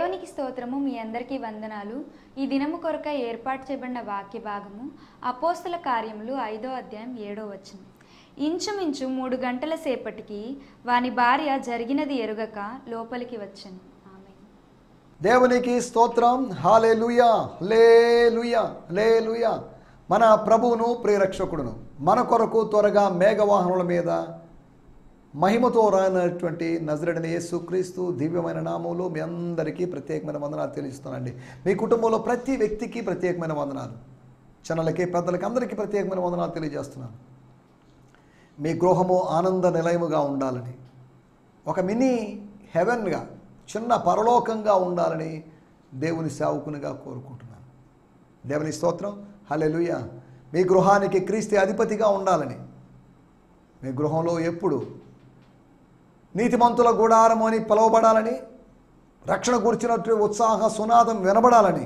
దేవునికి స్తోత్రము. మీ అందరికీ వందనాలు. ఈ దినము కొరకై ఏర్పాటు చేయబడిన వాక్య భాగము అపోస్తల కార్యములు 5వ అధ్యాయం 7వ వచనం. ఇంచుమించు 3 గంటల సేపటికి వాని భార్య జరిగినది ఎరుగక లోపలికి వచ్చెను. ఆమేన్. దేవునికి స్తోత్రం. హల్లెలూయా, హల్లెలూయా, హల్లెలూయా. మన ప్రభువును ప్రియరక్షకుడును మన కొరకు త్వరగా మేఘవాహనుల మీద మహిమతో రానటువంటి నజరేయుడైన యేసుక్రీస్తు దివ్యమైన నామములో మీ అందరికీ ప్రత్యేకమైన వందనాలు తెలుస్తున్నానండి. మీ కుటుంబంలో ప్రతి వ్యక్తికి ప్రత్యేకమైన వందనాలు, చిన్నలకి పెద్దలకి అందరికీ ప్రత్యేకమైన వందనాలు తెలియజేస్తున్నాను. మీ గృహము ఆనంద నిలయముగా ఉండాలని, ఒక మినీ హెవెన్గా, చిన్న పరలోకంగా ఉండాలని దేవుని సేవకునిగా కోరుకుంటున్నాను. దేవుని స్తోత్రం. హల్లెలూయా. మీ గృహానికి క్రీస్తు అధిపతిగా ఉండాలని, మీ గృహంలో ఎప్పుడు నీతిమంతుల గుడారము అని పిలువబడాలని, రక్షణ గురించినట్టు ఉత్సాహ సునాదం వినబడాలని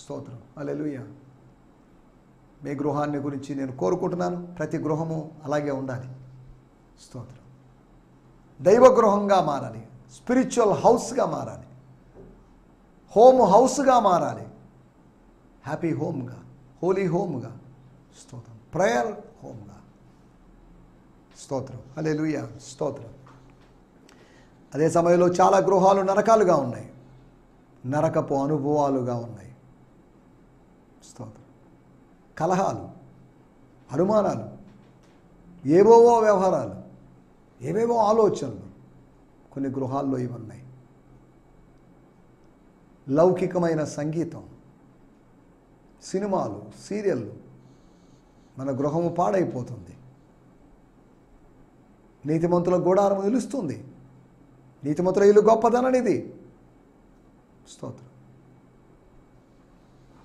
స్తోత్రం. హల్లెలూయా. మీ గృహాన్ని గురించి నేను కోరుకుంటున్నాను. ప్రతి గృహము అలాగే ఉండాలి. స్తోత్రం. దైవ గృహంగా మారాలి, స్పిరిచువల్ హౌస్గా మారాలి, హోమ్ హౌస్గా మారాలి, హ్యాపీ హోమ్గా, హోలీ హోమ్గా. స్తోత్రం. ప్రేయర్ హోమ్గా. స్తోత్రం. హల్లెలూయా. స్తోత్రం. అదే సమయంలో చాలా గృహాలు నరకాలుగా ఉన్నాయి, నరకపు అనుభవాలుగా ఉన్నాయి. స్తోత్రం. కలహాలు, అనుమానాలు, ఏవేవో వ్యవహారాలు, ఏవేవో ఆలోచనలు కొన్ని గృహాల్లో ఇవి ఉన్నాయి. లౌకికమైన సంగీతం, సినిమాలు, సీరియళ్ళు, మన గృహము పాడైపోతుంది. నీతిమంతుల గుడారము నిలుస్తుంది. నీతిమంతుల ఇల్లు గొప్పదననిది. స్తోత్రం.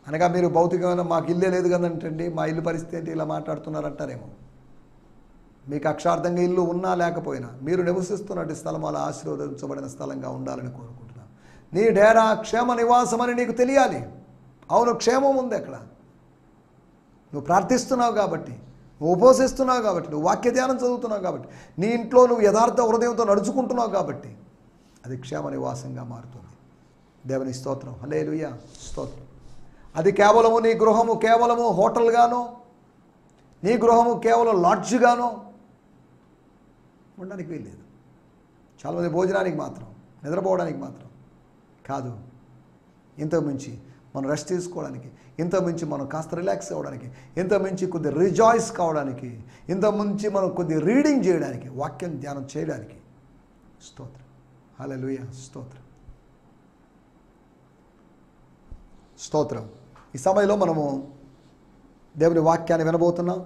అనగా మీరు భౌతికమైన మాకు ఇల్లే లేదు కదంటండి, మా ఇల్లు పరిస్థితి ఏంటి ఇలా మాట్లాడుతున్నారంటారేమో. మీకు అక్షార్థంగా ఇల్లు ఉన్నా లేకపోయినా మీరు నివసిస్తున్నట్టు స్థలం అలా ఆశీర్వదించబడిన స్థలంగా ఉండాలని కోరుకుంటున్నాను. నీ డేరా క్షేమ నివాసం అని నీకు తెలియాలి. అవును, క్షేమం ఉంది అక్కడ. నువ్వు ప్రార్థిస్తున్నావు కాబట్టి, నువ్వు ఉపవసిస్తున్నావు కాబట్టి, నువ్వు వాక్య ధ్యానం చదువుతున్నావు కాబట్టి, నీ ఇంట్లో నువ్వు యథార్థ హృదయంతో నడుచుకుంటున్నావు కాబట్టి అది క్షేమ నివాసంగా మారుతుంది. దేవుని స్తోత్రం. హల్లెలూయా. స్తోత్రం. అది కేవలము నీ గృహము కేవలము హోటల్గానో, నీ గృహము కేవలం లాడ్జ్గానో ఉండడానికి వీల్లేదు. చాలామంది భోజనానికి మాత్రం, నిద్రపోవడానికి మాత్రం కాదు. ఇంతకు మించి మనం రెస్ట్ తీసుకోవడానికి, ఇంత మించి మనం కాస్త రిలాక్స్ అవ్వడానికి, ఇంత మించి కొద్ది రిజాయిస్ కావడానికి, ఇంత మించి మనం కొద్ది రీడింగ్ చేయడానికి, వాక్యం ధ్యానం చేయడానికి. స్తోత్రం. హల్లెలూయా. స్తోత్రం. స్తోత్రం. ఈ సమయంలో మనము దేవుని వాక్యాన్ని వినబోతున్నాం.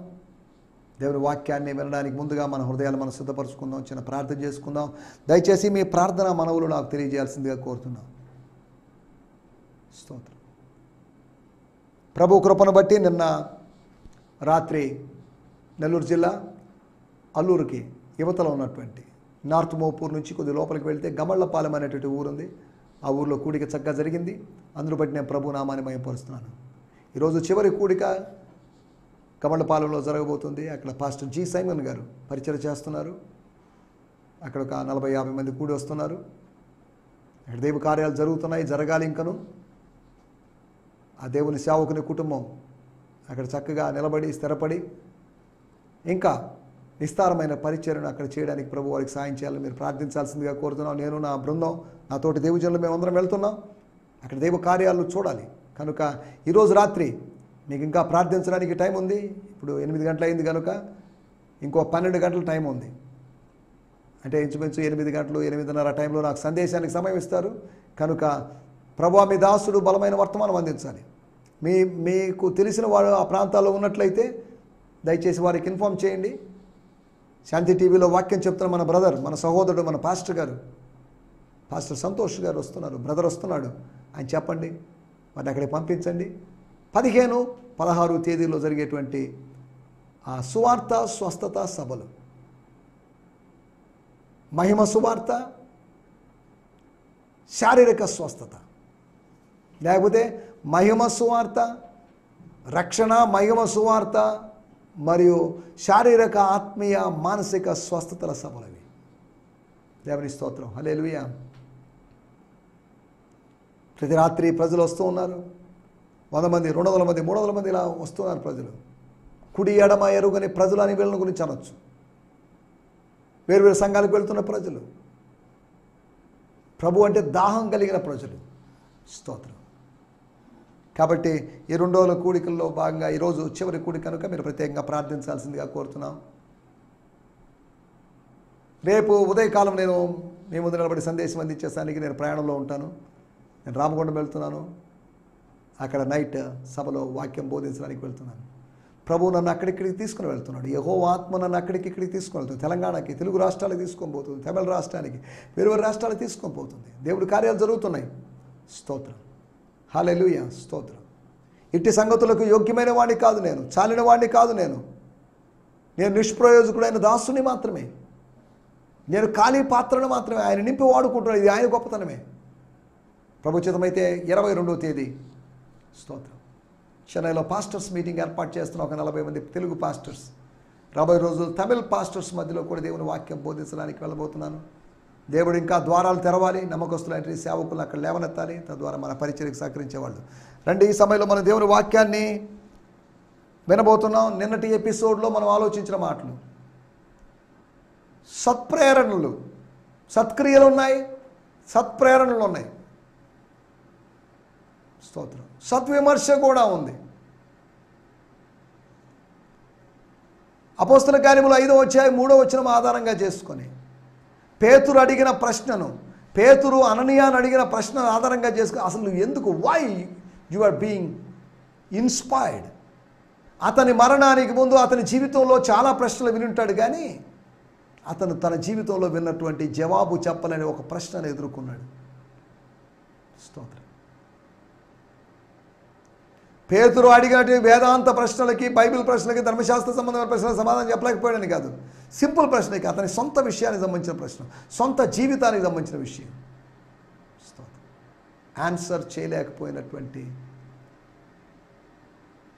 దేవుని వాక్యాన్ని వినడానికి ముందుగా మన హృదయాలు మనం సిద్ధపరచుకుందాం, చిన్న ప్రార్థన చేసుకుందాం. దయచేసి మీ ప్రార్థన మనవులు నాకు తెలియజేయాల్సిందిగా కోరుతున్నాం. స్తోత్రం. ప్రభు కృపను బట్టి నిన్న రాత్రి నెల్లూరు జిల్లా అల్లూరుకి యువతలో ఉన్నటువంటి నార్త్ మోపూర్ నుంచి కొద్ది లోపలికి వెళ్తే గమళ్ళపాలెం అనేటువంటి ఊరుంది. ఆ ఊరిలో కూడిక చక్కగా జరిగింది. అందును బట్టి నేను ప్రభు నామాన్ని మహిమపరుస్తున్నాను. ఈరోజు చివరి కూడిక గమళ్ళపాలెంలో జరగబోతుంది. అక్కడ పాస్టర్ జి సైమన్ గారు పరిచయం చేస్తున్నారు. అక్కడ ఒక 40-50 మంది కూడి వస్తున్నారు. అక్కడ దైవ కార్యాలు జరుగుతున్నాయి, జరగాలి ఇంకను. ఆ దేవుని సేవకుని కుటుంబం అక్కడ చక్కగా నిలబడి స్థిరపడి ఇంకా విస్తారమైన పరిచర్యను అక్కడ చేయడానికి ప్రభు వారికి సాయం చేయాలని మీరు ప్రార్థించాల్సిందిగా కోరుతున్నాం. నేను, నా బృందం, నా తోటి దేవుజనులు మేమందరం వెళ్తున్నాం. అక్కడ దైవ కార్యాలు చూడాలి. కనుక ఈరోజు రాత్రి మీకు ఇంకా ప్రార్థించడానికి టైం ఉంది. ఇప్పుడు 8 గంటలు అయింది కనుక ఇంకో 12 గంటల టైం ఉంది. అంటే ఇంచుమించు 8 గంటలు 8:30 టైంలో నాకు సందేశానికి సమయం ఇస్తారు. కనుక ప్రభువా మీ దాసుడు బలమైన వర్తమానం అందించాలి. మీకు తెలిసిన వాడు ఆ ప్రాంతాల్లో ఉన్నట్లయితే దయచేసి వారికి ఇన్ఫామ్ చేయండి. శాంతి టీవీలో వాక్యం చెప్తున్న మన బ్రదర్, మన సహోదరుడు, మన పాస్టర్ గారు, పాస్టర్ సంతోష్ గారు వస్తున్నారు, బ్రదర్ వస్తున్నాడు, ఆయన చెప్పండి, వారిని అక్కడికి పంపించండి. 15, 16 తేదీలో జరిగేటువంటి ఆ సువార్త స్వస్థత సభలు, మహిమ సువార్త, శారీరక స్వస్థత, లేకపోతే మహిమ సువార్త, రక్షణ, మహిమ సువార్త మరియు శారీరక, ఆత్మీయ, మానసిక స్వస్థతల సభలవి. దేవుని స్తోత్రం. హల్లెలూయా. ప్రతి రాత్రి ప్రజలు వస్తూ ఉన్నారు. 100 మంది, 200 మంది, 300 మంది ఇలా వస్తున్నారు ప్రజలు. కుడి ఎడమ ఎరుగని ప్రజలు అని వీళ్ళని గురించి అనొచ్చు. వేరు సంఘాలకు వెళ్తున్న ప్రజలు, ప్రభు అంటే దాహం కలిగిన ప్రజలు. స్తోత్రం. కాబట్టి ఈ 2 రోజుల కూడికల్లో భాగంగా ఈరోజు చివరి కూడిక కనుక మీరు ప్రత్యేకంగా ప్రార్థించాల్సిందిగా కోరుతున్నాం. రేపు ఉదయకాలం నేను మీ ముందు నిలబడి సందేశం అందించేసానికి నేను ప్రయాణంలో ఉంటాను. నేను రామగుండం వెళ్తున్నాను. అక్కడ నైట్ సభలో వాక్యం బోధించడానికి వెళ్తున్నాను. ప్రభు నన్ను అక్కడిక్కడికి తీసుకుని వెళ్తున్నాడు. యెహోవా ఆత్మ నన్ను ఇక్కడికి తీసుకుని వెళ్తుంది. తెలంగాణకి, తెలుగు రాష్ట్రాలకు తీసుకొని పోతుంది, తమిళ రాష్ట్రానికి, వేరు రాష్ట్రాలకు తీసుకొని పోతుంది. దేవుడి కార్యాలు జరుగుతున్నాయి. స్తోత్రం. హల్లెలూయా. స్తోత్రం. ఇట్టి సంగతులకు యోగ్యమైన వాడిని కాదు నేను, చాలిన వాడిని కాదు నేను నిష్ప్రయోజకుడైన దాసుని మాత్రమే, నేను ఖాళీ పాత్రను మాత్రమే. ఆయన నింపి వాడుకుంటున్నాడు. ఇది ఆయన గొప్పతనమే. ప్రభుత్వమైతే 22వ తేదీ స్తోత్రం చెన్నైలో పాస్టర్స్ మీటింగ్ ఏర్పాటు చేస్తున్న ఒక 40 మంది తెలుగు పాస్టర్స్, రాబోయే రోజులు తమిళ పాస్టర్స్ మధ్యలో కూడా దేవుని వాక్యం బోధించడానికి వెళ్ళబోతున్నాను. దేవుడు ఇంకా ద్వారాలు తెరవాలి, నమ్మకస్తులైన సేవకులను అక్కడ లేవనెత్తాలి, తద్వారా మన పరిచర్యకు సహకరించేవాళ్ళు రండి. ఈ సమయంలో మన దేవుని వాక్యాన్ని వినబోతున్నాం. నిన్నటి ఎపిసోడ్లో మనం ఆలోచించిన మాటలు, సత్ప్రేరణలు, సత్క్రియలు ఉన్నాయి, సత్ప్రేరణలు ఉన్నాయి. స్తోత్రం. సత్విమర్శ కూడా ఉంది. అపోస్తల కార్యములు 5వ అధ్యాయం 3వ వచనం ఆధారంగా చేసుకొని పేతురు అడిగిన ప్రశ్నను, పేతురు అననీయాను అడిగిన ప్రశ్న ఆధారంగా చేసుకుని అసలు నువ్వు ఎందుకు, why you are being inspired. అతని మరణానికి ముందు అతని జీవితంలో చాలా ప్రశ్నలు వినుంటాడు, కానీ అతను తన జీవితంలో విన్నటువంటి జవాబు చెప్పలేని ఒక ప్రశ్నను ఎదుర్కొన్నాడు. స్తోత్రం. పేతురు అడిగినటువంటి వేదాంత ప్రశ్నలకి, బైబిల్ ప్రశ్నలకి, ధర్మశాస్త్ర సంబంధమైన ప్రశ్నలకు సమాధానం చెప్పలేకపోయాడని కాదు, సింపుల్ ప్రశ్నకి, అతని సొంత విషయానికి సంబంధించిన ప్రశ్న, సొంత జీవితానికి సంబంధించిన విషయం. ఆన్సర్ చేయలేకపోయినటువంటి,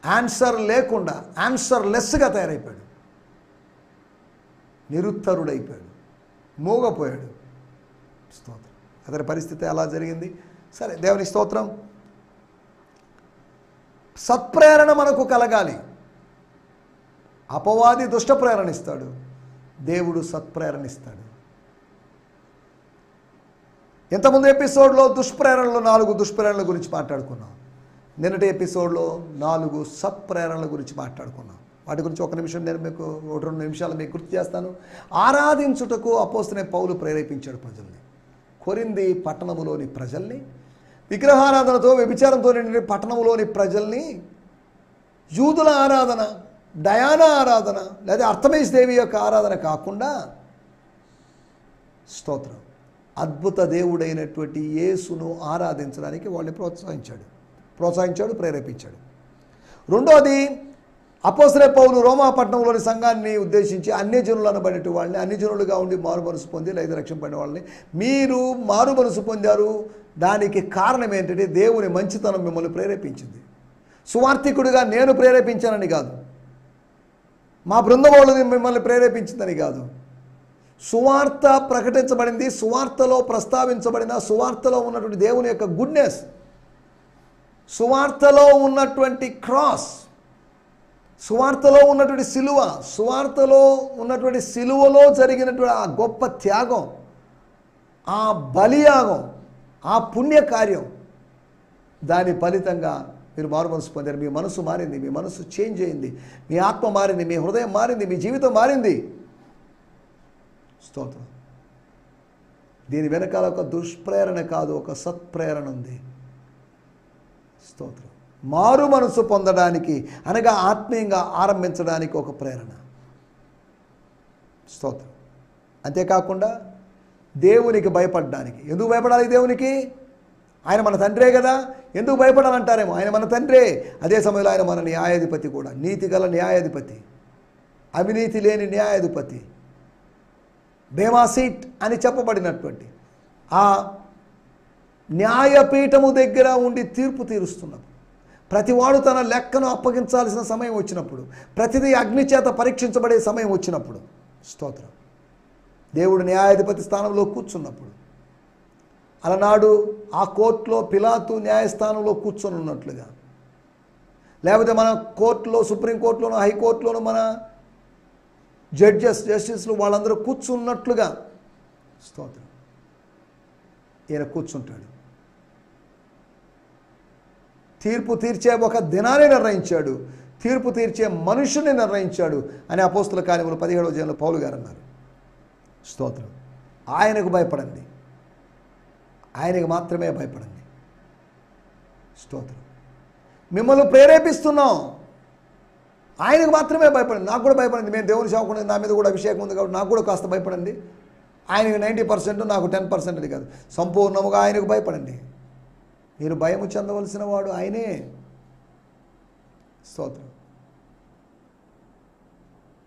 ఆన్సర్ లేకుండా ఆన్సర్ లెస్గా తయారైపోయాడు, నిరుత్తరుడైపోయాడు, మూగపోయాడు. స్తోత్రం. అతని పరిస్థితి అలా జరిగింది. సరే, దేవుని స్తోత్రం. సత్ప్రేరణ మనకు కలగాలి. అపవాది దుష్ట ప్రేరణ ఇస్తాడు, దేవుడు సత్ప్రేరణ ఇస్తాడు. ఇంతకుముందు ఎపిసోడ్లో దుష్ప్రేరణలు 4 దుష్ప్రేరణల గురించి మాట్లాడుకున్నాం. నిన్నటి ఎపిసోడ్లో 4 సత్ప్రేరణల గురించి మాట్లాడుకున్నాం. వాటి గురించి ఒక నిమిషం నేను మీకు 1-2 నిమిషాలు మీకు గుర్తు చేస్తాను. ఆరాధించుటకు అపోస్తలుడైన పౌలు ప్రేరేపించాడు ప్రజల్ని. కొరింథీ పట్టణములోని ప్రజల్ని, విగ్రహారాధనతో వ్యభిచారంతో నిండిన పట్టణంలోని ప్రజల్ని యూదుల ఆరాధన, డయానా ఆరాధన లేదా అర్తమీస్ దేవి యొక్క ఆరాధన కాకుండా స్తోత్రం అద్భుత దేవుడైనటువంటి యేసును ఆరాధించడానికి వాళ్ళని ప్రోత్సహించాడు, ప్రేరేపించాడు. రెండోది, అపోస్తలుడైన పౌలు రోమా పట్టణంలోని సంఘాన్ని ఉద్దేశించి అన్యజనులు అనబడేటి వాళ్ళని, అన్యజనులుగా ఉండి మారు మనసు పొంది లేదా రక్షింపడిన వాళ్ళని, మీరు మారు మనసు పొందారు, దానికి కారణం ఏంటంటే దేవుని మంచితనం మిమ్మల్ని ప్రేరేపించింది. సువార్థికుడిగా నేను ప్రేరేపించానని కాదు, మా బృందం వాళ్ళని మిమ్మల్ని ప్రేరేపించిందని కాదు. సువార్త ప్రకటించబడింది, సువార్తలో ప్రస్తావించబడిన, సువార్తలో ఉన్నటువంటి దేవుని యొక్క గుడ్నెస్, సువార్తలో ఉన్నటువంటి క్రాస్, సువార్తలో ఉన్నటువంటి సిలువ, సువార్తలో ఉన్నటువంటి సిలువలో జరిగినటువంటి ఆ గొప్ప త్యాగం, ఆ బలియాగం, ఆ పుణ్యకార్యం, దాని ఫలితంగా మీరు మారు మనసు పొందారు. మీ మనసు మారింది, మీ మనసు చేంజ్ అయింది, మీ ఆత్మ మారింది, మీ హృదయం మారింది, మీ జీవితం మారింది. స్తోత్రం. దీని వెనకాల ఒక దుష్ప్రేరణ కాదు, ఒక సత్ప్రేరణ ఉంది. స్తోత్రం. మారు మనసు పొందడానికి అనగా ఆత్మీయంగా ఆరంభించడానికి ఒక ప్రేరణ. స్తోత్రం. అంతేకాకుండా దేవునికి భయపడడానికి. ఎందుకు భయపడాలి దేవునికి? ఆయన మన తండ్రే కదా, ఎందుకు భయపడాలంటారేమో. ఆయన మన తండ్రే, అదే సమయంలో ఆయన మన న్యాయాధిపతి కూడా, నీతి గల న్యాయాధిపతి, అవినీతి లేని న్యాయాధిపతి, బేమా సీట్ అని చెప్పబడినటువంటి ఆ న్యాయపీఠము దగ్గర ఉండి తీర్పు తీరుస్తున్నప్పుడు, ప్రతివాడు తన లెక్కను అప్పగించాల్సిన సమయం వచ్చినప్పుడు, ప్రతిదీ అగ్ని చేత పరీక్షించబడే సమయం వచ్చినప్పుడు, స్తోత్రం, దేవుడు న్యాయాధిపతి స్థానంలో కూర్చున్నప్పుడు, అలనాడు ఆ కోర్టులో పిలాతు న్యాయస్థానంలో కూర్చొని ఉన్నట్లుగా, లేకపోతే మన కోర్టులో సుప్రీంకోర్టులోనో హైకోర్టులోనో మన జస్టిస్లు వాళ్ళందరూ కూర్చున్నట్లుగా స్తోత్రం ఈయన కూర్చుంటాడు. తీర్పు తీర్చే ఒక దినాన్ని నిర్ణయించాడు, తీర్పు తీర్చే మనుషుని నిర్ణయించాడు అని అపోస్తుల కార్యములు 17వ అధ్యాయంలో పౌలు గారు అన్నారు. స్తోత్రం. ఆయనకు భయపడండి, ఆయనకు మాత్రమే భయపడండి. స్తోత్రం. మిమ్మల్ని ప్రేరేపిస్తున్నాం, ఆయనకు మాత్రమే భయపడండి. నాకు కూడా భయపడండి, మేము దేవుని సేవకుడు, నా మీద కూడా అభిషేకం ఉంది కాబట్టి నాకు కూడా కాస్త భయపడండి. ఆయనకు 90%, నాకు 10% అది కాదు, సంపూర్ణముగా ఆయనకు భయపడండి. మీరు భయము చెందవలసిన వాడు ఆయనే. స్తోత్రం.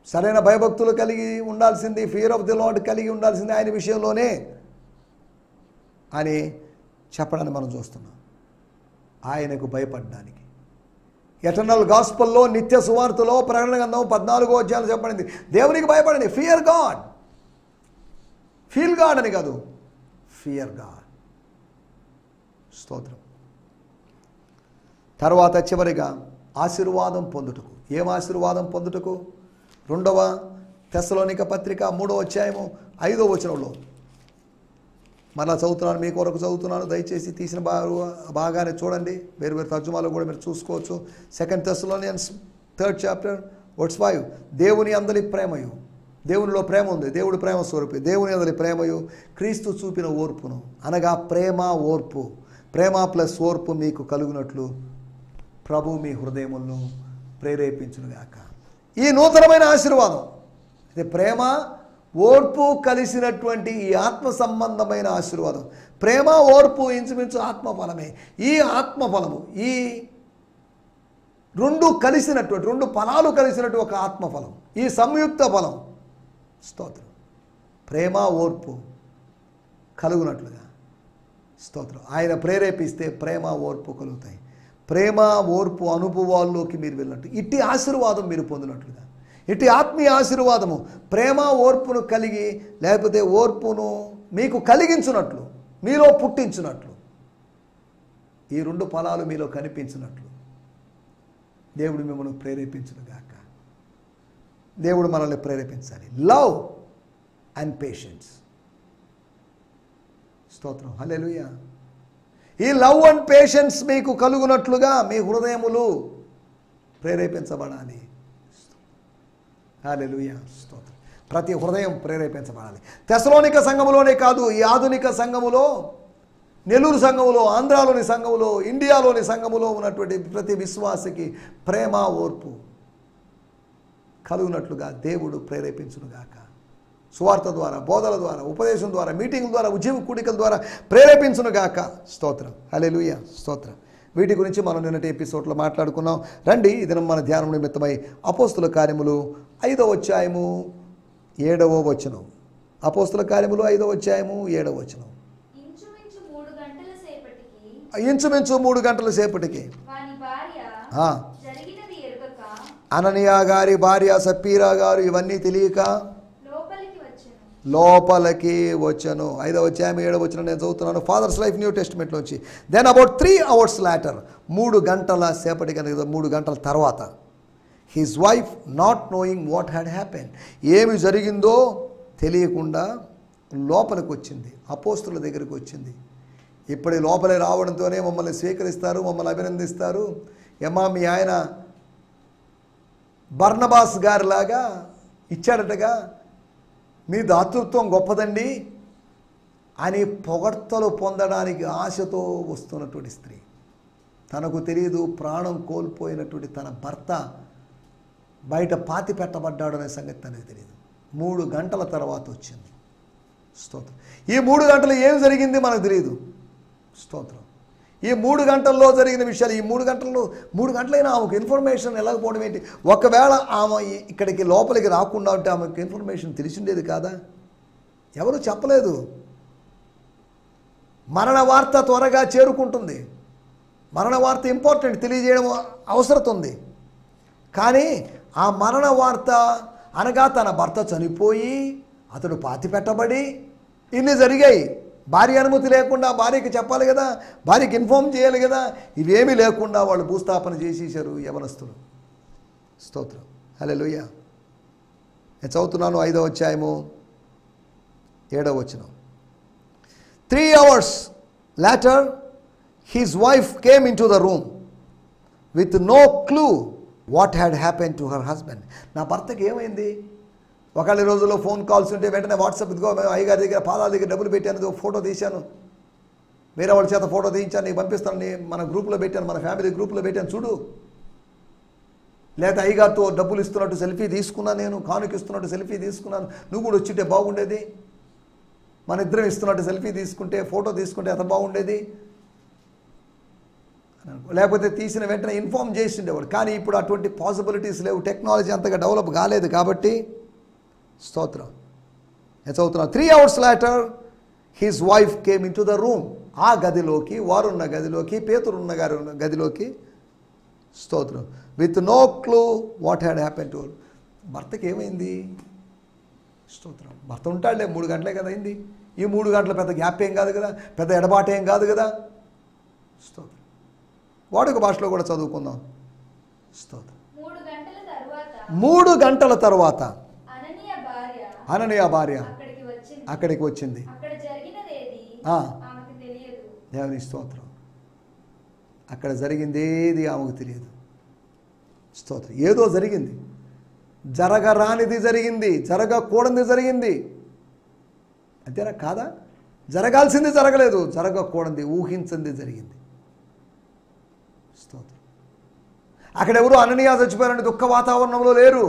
సరైన భయభక్తులు కలిగి ఉండాల్సింది, ఫియర్ ఆఫ్ ది లార్డ్ కలిగి ఉండాల్సింది ఆయన విషయంలోనే అని చెప్పడాన్ని మనం చూస్తున్నాం. ఆయనకు భయపడడానికి ఎటర్నల్ గాస్పల్లో, నిత్య సువార్తలో, ప్రకటన గ్రంథం 14వ అధ్యాయంలో చెప్పబడింది, దేవునికి భయపడండి. ఫియర్ గాడ్, ఫీల్ గాడ్ అని కాదు, ఫియర్ గాడ్. స్తోత్రం. తర్వాత చివరిగా ఆశీర్వాదం పొందుటకు. ఏం ఆశీర్వాదం పొందుటకు? 2వ తెస్సలోనిక పత్రిక 3వ అధ్యాయము 5వ వచనంలో మరలా చదువుతున్నాను, మీ కొరకు చదువుతున్నాను, దయచేసి తీసిన బాగానే చూడండి. వేరు వేరు తర్జుమాలో కూడా మీరు చూసుకోవచ్చు. 2 Thessalonians 3rd chapter verse 5. దేవుని అందరి ప్రేమయు, దేవునిలో ప్రేమ ఉంది, దేవుడు ప్రేమ స్వరూపి, దేవుని అందరి ప్రేమయు క్రీస్తు చూపిన ఓర్పును, అనగా ప్రేమ ఓర్పు, ప్రేమ ప్లస్ ఓర్పు మీకు కలుగునట్లు ప్రభు మీ హృదయములను ప్రేరేపించునుగాక. ఈ నూతనమైన ఆశీర్వాదం, ఇది ప్రేమ ఓర్పు కలిసినటువంటి ఈ ఆత్మ సంబంధమైన ఆశీర్వాదం. ప్రేమ ఓర్పు ఇంచుమించు ఆత్మఫలమే. ఈ ఆత్మఫలము, ఈ రెండు కలిసినటువంటి, రెండు ఫలాలు కలిసినట్టు ఒక ఆత్మఫలం, ఈ సంయుక్త ఫలం. స్తోత్రం. ప్రేమ ఓర్పు కలుగునట్లుగా. స్తోత్రం. ఆయన ప్రేరేపిస్తే ప్రేమ ఓర్పు కలుగుతాయి. ప్రేమ ఓర్పు అనుభవాల్లోకి మీరు వెళ్ళినట్టు, ఇట్టి ఆశీర్వాదం మీరు పొందినట్లుగా, ఇటు ఆత్మీయ ఆశీర్వాదము ప్రేమ ఓర్పును కలిగి, లేకపోతే ఓర్పును మీకు కలిగించున్నట్లు, మీలో పుట్టించున్నట్లు, ఈ రెండు ఫలాలు మీలో కనిపించినట్లు దేవుడు మిమ్మల్ని ప్రేరేపించునుగాక. దేవుడు మనల్ని ప్రేరేపించాలి. Love and patience. స్తోత్రం. హల్లెలూయా. ఈ లవ్ అండ్ పేషెన్స్ మీకు కలుగునట్లుగా మీ హృదయములు ప్రేరేపించబడాలి. హల్లెలూయా. స్తోత్రం. ప్రతి హృదయం ప్రేరేపించబడాలి. తెస్సలోనిక సంఘములోనే కాదు, ఈ ఆధునిక సంఘములో, నెల్లూరు సంఘములో, ఆంధ్రాలోని సంఘములో, ఇండియాలోని సంఘములో ఉన్నటువంటి ప్రతి విశ్వాసికి ప్రేమ ఓర్పు కలుగునట్లుగా దేవుడు ప్రేరేపించునుగాక. సువార్త ద్వారా, బోధల ద్వారా, ఉపదేశం ద్వారా, మీటింగ్ ద్వారా, ఉద్యమ కూడికల ద్వారా ప్రేరేపించునుగాక. స్తోత్రం. హల్లెలూయా. స్తోత్రం. వీటి గురించి మనం నిన్నటి ఎపిసోడ్లో మాట్లాడుకున్నాం. రండి, ఈ దినం మన ధ్యానం నిమిత్తమై అపోస్తుల కార్యములు 5వ అధ్యాయము 7వ వచనం. అపోస్తుల కార్యములు 5వ అధ్యాయము 7వ వచనం. ఇంచుమించు 3 గంటల సేపటికి అననీయ గారి భార్య సప్పీరా గారు ఇవన్నీ తెలియక లోపలికి వచ్చాను. 5వ అధ్యాయం 7వ వచనం నేను చదువుతున్నాను, ఫాదర్స్ లైఫ్ న్యూ టెస్టిమెంట్లోంచి. దెన్ అబౌట్ 3 hours later, 3 గంటల సేపటి కనుక 3 గంటల తర్వాత, his wife not knowing what had happened, ఏమి జరిగిందో తెలియకుండా లోపలికి వచ్చింది, అపోస్తుల దగ్గరికి వచ్చింది. ఇప్పటి లోపలే రావడంతోనే మమ్మల్ని స్వీకరిస్తారు, మమ్మల్ని అభినందిస్తారు. ఏమా మీ ఆయన బర్నబాస్ గారిలాగా ఇచ్చాడటగా, మీ దాతృత్వం గొప్పదండి అని పొగడ్తలు పొందడానికి ఆశతో వస్తున్నటువంటి స్త్రీ. తనకు తెలియదు ప్రాణం కోల్పోయినటువంటి తన భర్త బయట పాతి పెట్టబడ్డాడు అనే సంగతి తనకు తెలియదు. 3 గంటల తర్వాత వచ్చింది. స్తోత్రం. ఈ 3 గంటలు ఏం జరిగింది మనకు తెలియదు. స్తోత్రం. ఈ 3 గంటల్లో జరిగిన విషయాలు, ఈ 3 గంటలైనా ఆమెకు ఇన్ఫర్మేషన్ వెళ్ళకపోవడం ఏంటి? ఒకవేళ ఆమె ఇక్కడికి లోపలికి రాకుండా ఉంటే ఆమెకు ఇన్ఫర్మేషన్ తెలిసిండేది కాదా? ఎవరు చెప్పలేదు. మరణ వార్త త్వరగా చేరుకుంటుంది, మరణ వార్త ఇంపార్టెంట్, తెలియజేయడం అవసరం ఉంది. కానీ ఆ మరణ వార్త అనగా తన భర్త చనిపోయి అతడు పాతి పెట్టబడి ఇన్ని జరిగాయి. భార్య అనుమతి లేకుండా భార్యకి చెప్పాలి కదా, భార్యకి ఇన్ఫార్మ్ చేయాలి కదా. ఇవేమీ లేకుండా వాళ్ళు భూస్థాపన చేసేసారు యవనస్తులు. స్తోత్రం, హల్లెలూయా. నేను చదువుతున్నాను 5వ అధ్యాయము 7వ వచనం. 3 hours later his wife came into the room with no clue what had happened to her husband. నా భర్తకి ఏమైంది? ఒకళ్ళ రోజుల్లో ఫోన్ కాల్స్ ఉంటే వెంటనే వాట్సాప్, ఇదిగో అయ్యగారి దగ్గర పాదాల దగ్గర డబ్బులు పెట్టాను, ఫోటో తీశాను, వేరే వాళ్ళ చేత ఫోటో తీయించాను, నీకు పంపిస్తాను, మన గ్రూప్లో పెట్టాను, మన ఫ్యామిలీ గ్రూప్లో పెట్టాను చూడు. లేకపోతే అయ్యగారితో డబ్బులు ఇస్తున్నట్టు సెల్ఫీ తీసుకున్నాను, నేను కానుక ఇస్తున్నట్టు సెల్ఫీ తీసుకున్నాను, నువ్వు కూడా వచ్చింటే బాగుండేది, మన ఇద్దరం ఇస్తున్నట్టు సెల్ఫీ తీసుకుంటే, ఫోటో తీసుకుంటే ఎంత బాగుండేది. లేకపోతే తీసిన వెంటనే ఇన్ఫార్మ్ చేసి ఉండేవాడు. కానీ ఇప్పుడు అటువంటి పాసిబిలిటీస్ లేవు, టెక్నాలజీ అంతగా డెవలప్ కాలేదు కాబట్టి. స్తోత్రం. నేను చదువుతున్నా. 3 hours later his wife came into the room. ఆ గదిలోకి, వారున్న గదిలోకి, పేతురున్న గారు ఉన్న గదిలోకి. స్తోత్రం. With no clue what had happen to her. భర్తకి ఏమైంది? స్తోత్రం. భర్త ఉంటాడులే, 3 గంటలే కదా అయింది. ఈ 3 గంటల పెద్ద గ్యాప్ ఏం కాదు కదా, పెద్ద ఎడబాటు ఏం కాదు కదా. స్తోత్రం. వాడుక భాషలో కూడా చదువుకుందాం. స్తోత్రం. 3 గంటల తర్వాత అననీయ భార్య అక్కడికి వచ్చింది. దేవుని స్తోత్రం. అక్కడ జరిగింది ఏది ఆమెకు తెలియదు. స్తోత్రం. ఏదో జరిగింది, జరగరానిది జరిగింది, జరగకూడనిది జరిగింది. అంతేనా కాదా? జరగాల్సింది జరగలేదు, జరగకూడనిది ఊహించింది జరిగింది. స్తోత్రం. అక్కడెవరు అననీయ చచ్చిపోయారని దుఃఖ వాతావరణంలో లేరు.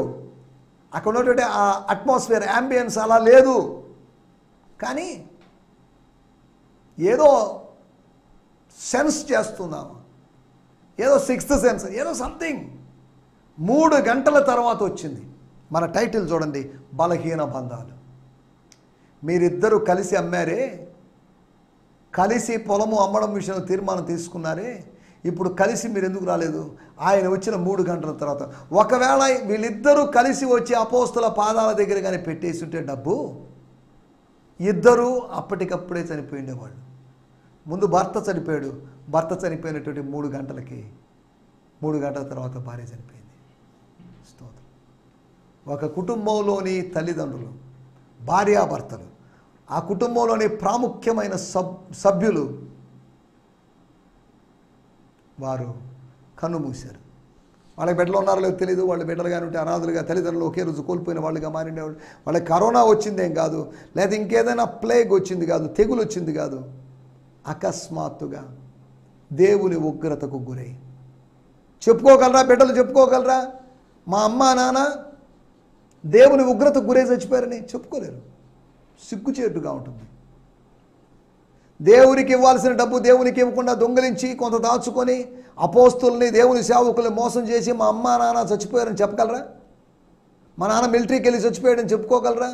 అక్కడ ఉన్నటువంటి ఆ అట్మాస్ఫియర్, యాంబియన్స్ అలా లేదు. కానీ ఏదో సెన్స్ చేస్తున్నాము, ఏదో 6th సెన్స్, ఏదో సంథింగ్. 3 గంటల తర్వాత వచ్చింది. మన టైటిల్ చూడండి, బలహీన బంధాలు. మీరిద్దరూ కలిసి అమ్మారే, కలిసి పొలము అమ్మడం విషయంలో తీర్మానం తీసుకున్నారే, ఇప్పుడు కలిసి మీరు ఎందుకు రాలేదు? ఆయన వచ్చిన 3 గంటల తర్వాత. ఒకవేళ వీళ్ళిద్దరూ కలిసి వచ్చి అపోస్తల పాదాల దగ్గర కానీ పెట్టేసి ఉంటే డబ్బు, ఇద్దరూ అప్పటికప్పుడే చనిపోయిండేవాళ్ళు. ముందు భర్త చనిపోయాడు, భర్త చనిపోయినటువంటి 3 గంటలకి, 3 గంటల తర్వాత భార్య చనిపోయింది. స్తోత్రం. ఒక కుటుంబంలోని తల్లిదండ్రులు, భార్యాభర్తలు, ఆ కుటుంబంలోని ప్రాముఖ్యమైన సభ్యులు వారు కన్ను మూశారు. వాళ్ళకి బిడ్డలు ఉన్నారో లేదో తెలియదు. వాళ్ళ బిడ్డలు కానీ ఉంటే అనాథలుగా, తల్లిదండ్రులు ఒకే రోజు కోల్పోయిన వాళ్ళుగా మారిండేవాళ్ళు. వాళ్ళకి కరోనా వచ్చిందేం కాదు, లేదా ఇంకేదైనా ప్లేగ్ వచ్చింది కాదు, తెగులు వచ్చింది కాదు. అకస్మాత్తుగా దేవుని ఉగ్రతకు గురై చెప్పుకోగలరా? బిడ్డలు చెప్పుకోగలరా మా అమ్మ నాన్న దేవుని ఉగ్రతకు గురై చచ్చిపోయారని? చెప్పుకోలేరు. సిగ్గుచేటుగా ఉంటుంది. దేవునికి ఇవ్వాల్సిన డబ్బు దేవునికి ఇవ్వకుండా దొంగిలించి కొంత దాచుకొని అపోస్తుల్ని, దేవుని సేవకుల్ని మోసం చేసి మా అమ్మ నాన్న చచ్చిపోయారని చెప్పగలరా? మా నాన్న మిలిటరీకి వెళ్ళి చచ్చిపోయాడని చెప్పుకోగలరా?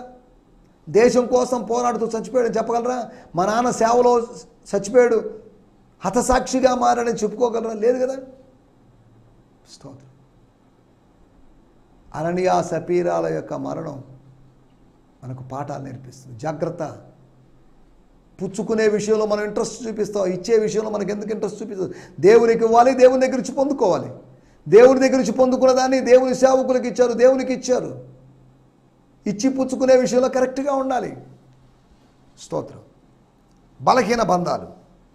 దేశం కోసం పోరాడుతూ చచ్చిపోయాడని చెప్పగలరా? మా నాన్న సేవలో చచ్చిపోయాడు, హతసాక్షిగా మారని చెప్పుకోగలరా? లేదు కదా. స్తోత్రం. అననీయ సపీరాల యొక్క మరణం మనకు పాఠాలు నేర్పిస్తుంది. జాగ్రత్త. పుచ్చుకునే విషయంలో మనం ఇంట్రెస్ట్ చూపిస్తాం, ఇచ్చే విషయంలో మనకి ఎందుకు ఇంట్రెస్ట్ చూపిస్తాం? దేవునికి ఇవ్వాలి, దేవుని దగ్గర నుంచి పొందుకోవాలి. దేవుని దగ్గర నుంచి పొందుకున్న దాన్ని దేవుని సేవకులకు ఇచ్చారు, దేవునికి ఇచ్చారు. ఇచ్చి పుచ్చుకునే విషయంలో కరెక్ట్గా ఉండాలి. స్తోత్రం. బలహీన బంధాలు.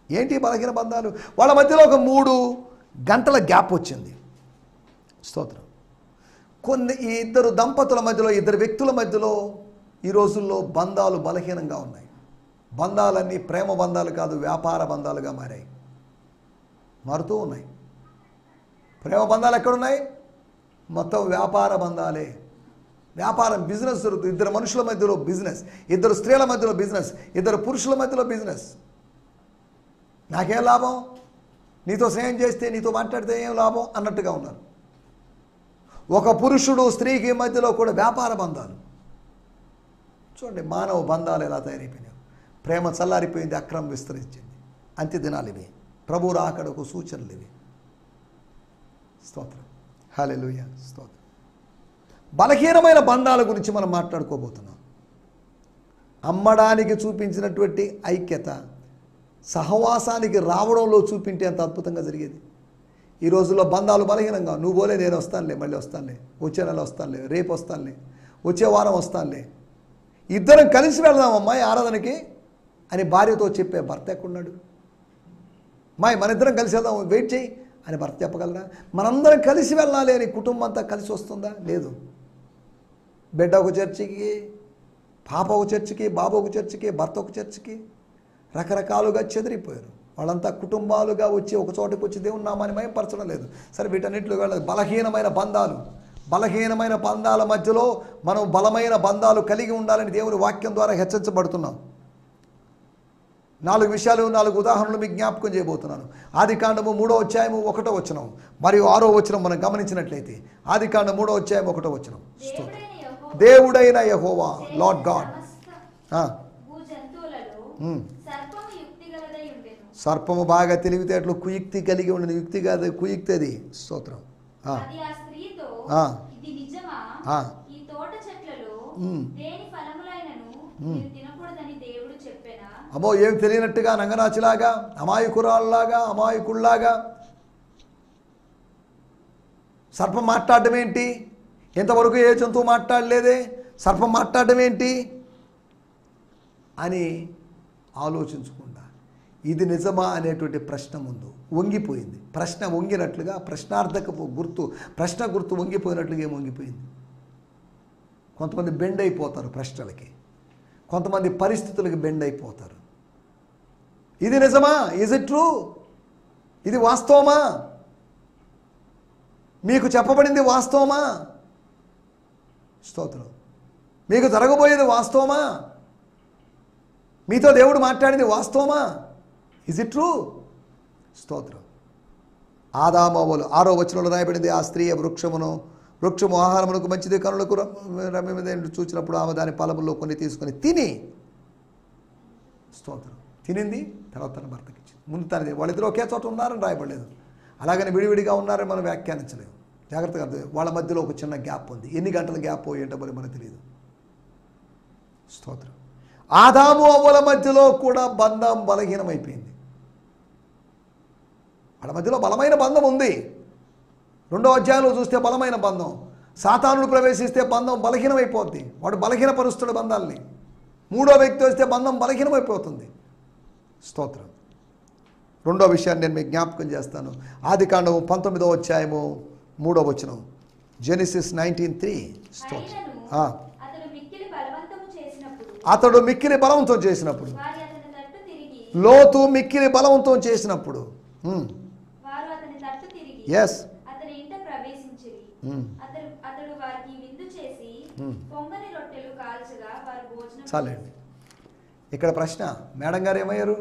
ఏంటి బలహీన బంధాలు? వాళ్ళ మధ్యలో ఒక 3 గంటల గ్యాప్ వచ్చింది. స్తోత్రం. ఈ ఇద్దరు దంపతుల మధ్యలో, ఇద్దరు వ్యక్తుల మధ్యలో ఈ రోజుల్లో బంధాలు బలహీనంగా ఉన్నాయి. బంధాలన్నీ ప్రేమ బంధాలు కాదు, వ్యాపార బంధాలుగా మారాయి, మారుతూ ఉన్నాయి. ప్రేమ బంధాలు ఎక్కడున్నాయి? మొత్తం వ్యాపార బంధాలే. వ్యాపారం, బిజినెస్ జరుగుతుంది. ఇద్దరు మనుషుల మధ్యలో బిజినెస్, ఇద్దరు స్త్రీల మధ్యలో బిజినెస్, ఇద్దరు పురుషుల మధ్యలో బిజినెస్. నాకేం లాభం? నీతో స్నేహం చేస్తే, నీతో మాట్లాడితే ఏం లాభం అన్నట్టుగా ఉన్నారు. ఒక పురుషుడు స్త్రీకి మధ్యలో కూడా వ్యాపార బంధాలు. చూడండి మానవ బంధాలు ఎలా తయారైపోయినాయి. ప్రేమ చల్లారిపోయింది, అక్రమం విస్తరించింది. అంత్య దినాలు ఇవి, ప్రభు రాకడకు సూచనలు ఇవి. స్తోత్రం. హల్లెలూయా. స్తోత్రం. బలహీనమైన బంధాల గురించి మనం మాట్లాడుకోబోతున్నాం. అమ్మడానికి చూపించినటువంటి ఐక్యత సహవాసానికి రావడంలో చూపింటే ఎంత అద్భుతంగా జరిగేది. ఈ రోజుల్లో బంధాలు బలహీనంగా, నువ్వు పోలే నేను వస్తానులే, మళ్ళీ వస్తానులే, వచ్చే నెల వస్తానులే, రేపు వస్తానులే, వచ్చే వారం వస్తానులే, ఇద్దరం కలిసి వెళ్దాం అమ్మాయి ఆరాధనకి అని భార్యతో చెప్పే భర్త ఎక్కడున్నాడు? అమ్మాయి మన ఇద్దరం కలిసి వెళ్దాం, వెయిట్ చేయి అని భర్త చెప్పగలరా? మనందరం కలిసి వెళ్ళాలి అని కుటుంబం అంతా కలిసి వస్తుందా? లేదు. బిడ్డ ఒక చర్చికి, పాప ఒక చర్చికి, బాబు ఒక చర్చికి, భర్త ఒక చర్చికి, రకరకాలుగా చెదిరిపోయారు. వాళ్ళంతా కుటుంబాలుగా వచ్చి ఒక చోటకి వచ్చి దేవుని నామాన్ని మహిమపరచడం లేదు. సరే, వీటన్నిటిలో వెళ్ళదు. బలహీనమైన బంధాల మధ్యలో మనం బలమైన బంధాలు కలిగి ఉండాలని దేవుని వాక్యం ద్వారా హెచ్చరించబడుతున్నాం. 4 విషయాలు, 4 ఉదాహరణలు మీకు జ్ఞాపకం చేయబోతున్నాను. ఆదికాండము 3వ అధ్యాయము 1వ వచనం మరియు 6వ వచనం మనం గమనించినట్లయితే, ఆదికాండం 3వ అధ్యాయం 1వ వచనం. దేవుడైన యెహోవా, లార్డ్ గాడ్, సర్పము బాగా తెలివితేటలు కుయుక్తి కలిగి ఉండిన, యుక్తి కాదు కుయుక్తి, అది స్తోత్రం. అమ్మో, ఏం తెలియనట్టుగా నంగనాచిలాగా, అమాయకుల్లాగా సర్పం మాట్లాడడం ఏంటి? ఎంతవరకు ఏ జంతువు మాట్లాడలేదే, సర్పం మాట్లాడడం ఏంటి అని ఆలోచించకుండా ఇది నిజమా అనేటువంటి ప్రశ్న ముందు వంగిపోయింది. ప్రశ్న వంగినట్లుగా, ప్రశ్నార్థకపు గుర్తు, ప్రశ్న గుర్తు వంగిపోయినట్లుగా ఏం వంగిపోయింది? కొంతమంది బెండ్ అయిపోతారు ప్రశ్నలకి, కొంతమంది పరిస్థితులకి బెండ్ అయిపోతారు. ఇది నిజమా? Is it true? ఇది వాస్తవమా? మీకు చెప్పబడింది వాస్తవమా? స్తోత్రం. మీకు జరగబోయేది వాస్తవమా? మీతో దేవుడు మాట్లాడింది వాస్తవమా? Is it true? స్తోత్రం. ఆదాము అవ్వలు 6వ వచనంలో రాయబడింది, ఆ స్త్రీ వృక్షము ఆహారమునకు మంచిది, కనులకు రమ్యమైనది చూచినప్పుడు ఆమె దాని ఫలముల్లో కొన్ని తీసుకొని తిని, స్తోత్రం, తినింది, తర్వాత తన భర్తకి ఇచ్చింది. ముందు తనది. వాళ్ళిద్దరూ ఒకే చోట ఉన్నారని రాయబడలేదు, అలాగని విడివిడిగా ఉన్నారని మనం వ్యాఖ్యానించలేము. జాగ్రత్తగా అర్థం. వాళ్ళ మధ్యలో ఒక చిన్న గ్యాప్ ఉంది. ఎన్ని గంటల గ్యాప్ ఏంటో మరి మనకు తెలియదు. స్తోత్రం. ఆదాము అవ్వల మధ్యలో కూడా బంధం బలహీనమైపోయింది. వాళ్ళ మధ్యలో బలమైన బంధం ఉంది. 2వ అధ్యాయంలో చూస్తే బలమైన బంధం. సాతానుడు ప్రవేశిస్తే బంధం బలహీనమైపోద్ది. వాడు బలహీనపరుస్తున్న బంధాలని. 3వ వ్యక్తి వస్తే బంధం బలహీనమైపోతుంది. స్తోత్రం. 2వ విషయాన్ని నేను మీకు జ్ఞాపకం చేస్తాను. ఆదికాండము 19వ అధ్యాయము 3వ వచనం. జెనిసిస్ 19:3. స్తోత్రం. అతడు మిక్కిలి బలవంతం చేసినప్పుడు, లోతు మిక్కిలి బలవంతం చేసినప్పుడు, ఎస్, చాలండి. ఇక్కడ ప్రశ్న, మేడం గారు ఏమయ్యారు?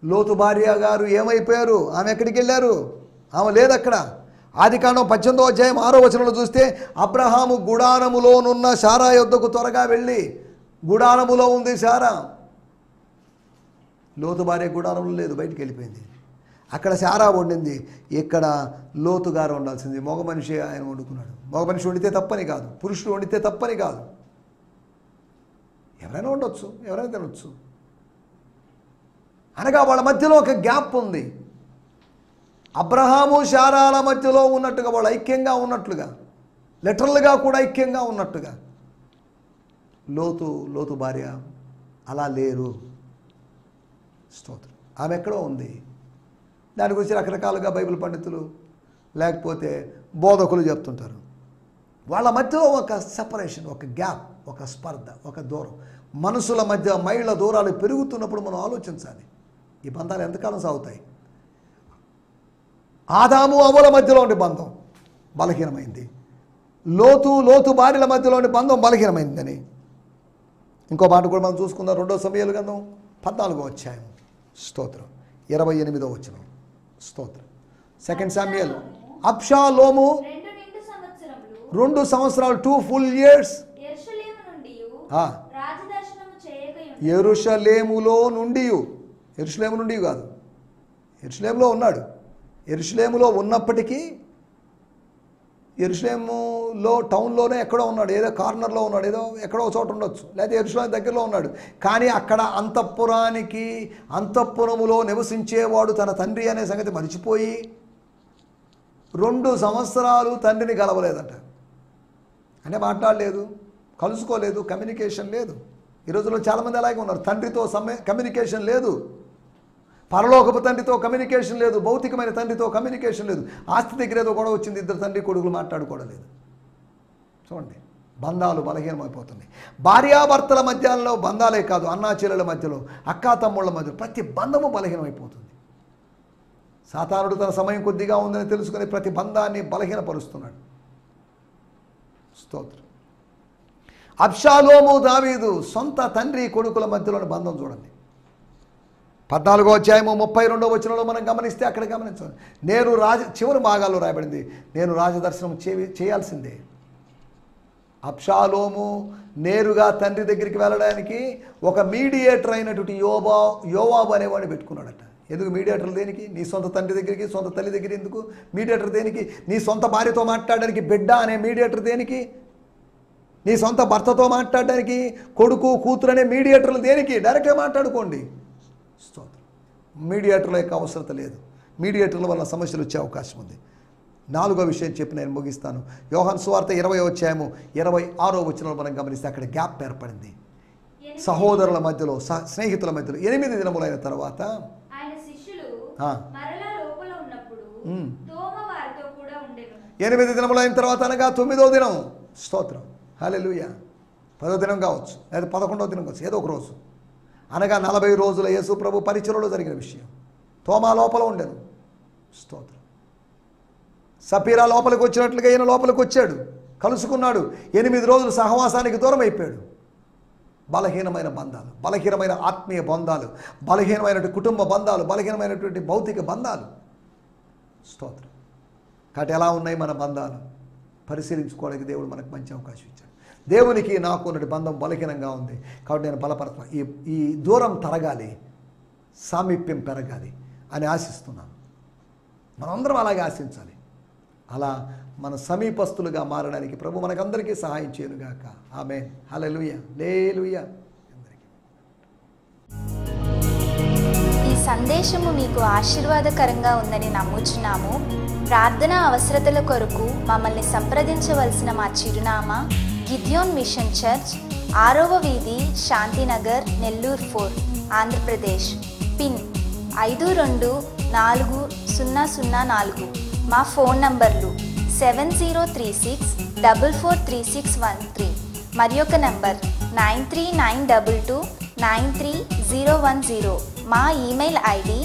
లోతు భార్య గారు ఏమైపోయారు? ఆమె ఎక్కడికి వెళ్ళారు? ఆమె లేదు అక్కడ. ఆదికాండం 18వ అధ్యాయం 6వ వచనంలో చూస్తే, అబ్రహాము గుడారములోనున్న శారా యొద్దకు త్వరగా వెళ్ళి, గుడారములో ఉంది శారా. లోతు భార్య గుడారంలో లేదు, బయటికి వెళ్ళిపోయింది. అక్కడ శారా వండింది, ఇక్కడ లోతు గారు వండాల్సింది. మగ మనిషి ఆయన వండుకున్నాడు. మగ మనిషి వండితే తప్పని కాదు, పురుషుడు వండితే తప్పని కాదు. ఎవరైనా ఉండొచ్చు, ఎవరైనా తినొచ్చు. అనగా వాళ్ళ మధ్యలో ఒక గ్యాప్ ఉంది. అబ్రహాము శారాల మధ్యలో ఉన్నట్టుగా, వాళ్ళు ఐక్యంగా ఉన్నట్లుగా, లిటరల్గా కూడా ఐక్యంగా ఉన్నట్టుగా లోతు భార్య అలా లేరు. స్తోత్రం. ఆమె ఎక్కడో ఉంది. దాని గురించి రకరకాలుగా బైబిల్ పండితులు లేకపోతే బోధకులు చెప్తుంటారు. వాళ్ళ మధ్యలో ఒక సెపరేషన్, ఒక గ్యాప్, ఒక స్పర్ధ, ఒక దూరం. మనుషుల మధ్య మైళ్ళ దూరాలు పెరుగుతున్నప్పుడు మనం ఆలోచించాలి, ఈ బంధాలు ఎంతకాలం సాగుతాయి? ఆదాము అవ్వల మధ్యలో ఉండే బంధం బలహీనమైంది. లోతు భార్యల మధ్యలో ఉండే బంధం బలహీనమైందని ఇంకో మాట కూడా మనం చూసుకుందాం. 2వ సమూయేలు గ్రంథం 14వ అధ్యాయం. స్తోత్రం. 28వ వచనం. స్తోత్రం. 2 సమూయేలు. అబ్షాలోము 2 సంవత్సరాలు 2 full years యెరూషలేములో నుండి, యెరూషలేము నుండి కాదు, యెరూషలేములో ఉన్నాడు. యెరూషలేములో ఉన్నప్పటికీ యెరూషలేము టౌన్లోనే ఎక్కడో ఉన్నాడు, ఏదో కార్నర్లో ఉన్నాడు, ఏదో ఎక్కడో చోట ఉండొచ్చు, లేకపోతే యెరూషలేము దగ్గరలో ఉన్నాడు. కానీ అక్కడ అంతఃపురములో నివసించేవాడు తన తండ్రి అనే సంగతి మర్చిపోయి 2 సంవత్సరాలు తండ్రిని కలవలేదట. అంటే మాట్లాడలేదు, కలుసుకోలేదు, కమ్యూనికేషన్ లేదు. ఈ రోజుల్లో చాలామంది అలాగే ఉన్నారు. తండ్రితో కమ్యూనికేషన్ లేదు, పరలోకపు తండ్రితో కమ్యూనికేషన్ లేదు, భౌతికమైన తండ్రితో కమ్యూనికేషన్ లేదు. ఆస్తి దగ్గర ఏదో గొడవ వచ్చింది, 2 తండ్రి కొడుకులు మాట్లాడుకోవడం లేదు. చూడండి, బంధాలు బలహీనమైపోతున్నాయి. భార్యాభర్తల మధ్యలో బంధాలే కాదు, అన్నా చెల్లెల మధ్యలో, అక్కా తమ్ముళ్ళ మధ్యలో ప్రతి బంధము బలహీనమైపోతుంది. సాతానుడు తన సమయం కొద్దిగా ఉందని తెలుసుకుని ప్రతి బంధాన్ని బలహీనపరుస్తున్నాడు. స్తోత్రం. అబ్షాలోము దావీదు సొంత తండ్రి కొడుకుల మధ్యలోని బంధం చూడండి. 14వ అధ్యాయము 32వ వచనంలో మనం గమనిస్తే అక్కడ గమనించండి. చివరి భాగాల్లో రాయబడింది, నేను రాజదర్శనం చేయాల్సిందే. అబ్షాలోము నేరుగా తండ్రి దగ్గరికి వెళ్ళడానికి ఒక మీడియేటర్ అయినటువంటి యోవాబు అనేవాడిని పెట్టుకున్నాడట. ఎందుకు మీడియేటర్ దేనికి? నీ సొంత తండ్రి దగ్గరికి, సొంత తల్లి దగ్గర ఎందుకు మీడియేటర్ దేనికి? నీ సొంత భార్యతో మాట్లాడడానికి బిడ్డ అనే మీడియేటర్ దేనికి? నీ సొంత భర్తతో మాట్లాడడానికి కొడుకు కూతురు అనే మీడియేటర్లు దేనికి? డైరెక్ట్గా మాట్లాడుకోండి. స్తోత్రం. మీడియేటర్ల యొక్క అవసరత లేదు. మీడియేటర్ల వల్ల సమస్యలు వచ్చే అవకాశం ఉంది. 4వ విషయం చెప్పి నేను ముగిస్తాను. యోహాను సువార్త 20వ అధ్యాయము 26వ వచనంలో మనం గమనిస్తే అక్కడ గ్యాప్ ఏర్పడింది. సహోదరుల మధ్యలో, స్నేహితుల మధ్యలో 8 దినములైన తర్వాత ఆయన శిష్యులు మరలా లోపల ఉన్నప్పుడు 8 దినములైన తర్వాత అనగా 9వ దినం. స్తోత్రం. హల్లెలూయా. 10వ దినం కావచ్చు, లేదా 11వ దినం కావచ్చు, ఏదో ఒక రోజు అనగా 40 రోజుల యేసు ప్రభు పరిచర్యలో జరిగిన విషయం. తోమా లోపల ఉండెను. స్తోత్రం. సపీరా లోపలికి వచ్చినట్లుగా ఈయన లోపలికి వచ్చాడు, కలుసుకున్నాడు. 8 రోజులు సహవాసానికి దూరం అయిపోయాడు. బలహీనమైన బంధాలు, బలహీనమైన ఆత్మీయ బంధాలు, బలహీనమైనటువంటి కుటుంబ బంధాలు, బలహీనమైనటువంటి భౌతిక బంధాలు. స్తోత్రం. కాబట్టి ఎలా ఉన్నాయి మన బంధాలు పరిశీలించుకోవడానికి దేవుడు మనకు మంచి అవకాశం ఇచ్చాడు. దేవునికి నాకు ఉన్నటువంటి బంధం బలహీనంగా ఉంది, కాబట్టి నేను బలపడతాను. ఈ దూరం తరగాలి, సామీప్యం పెరగాలి అని ఆశిస్తున్నాను. మనందరం అలాగే ఆశించాలి. అలా మన సమీపస్తులుగా మారడానికి ప్రభు మనకందరికీ సహాయం చేయనుగాక. ఆమేన్. హల్లెలూయా. హల్లెలూయా. ఈ సందేశము మీకు ఆశీర్వాదకరంగా ఉందని నమ్ముచున్నాము. ప్రార్థనా అవసరతల కొరకు మమ్మల్ని సంప్రదించవలసిన మా చిరునామా గిద్యోన్ మిషన్ చర్చ్, 6వ వీధి, శాంతినగర్, నెల్లూరు 4, ఆంధ్రప్రదేశ్. పిన్ 524004. మా ఫోన్ నంబర్లు 7036443613 మరి ఒక నంబర్ 9392293010. మా ఈమెయిల్ ఐడి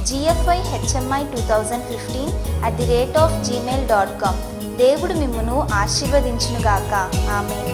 gfihmi2015@gmail.com. దేవుడు మిమ్మును ఆశీర్వదించునుగాక. ఆమేన్.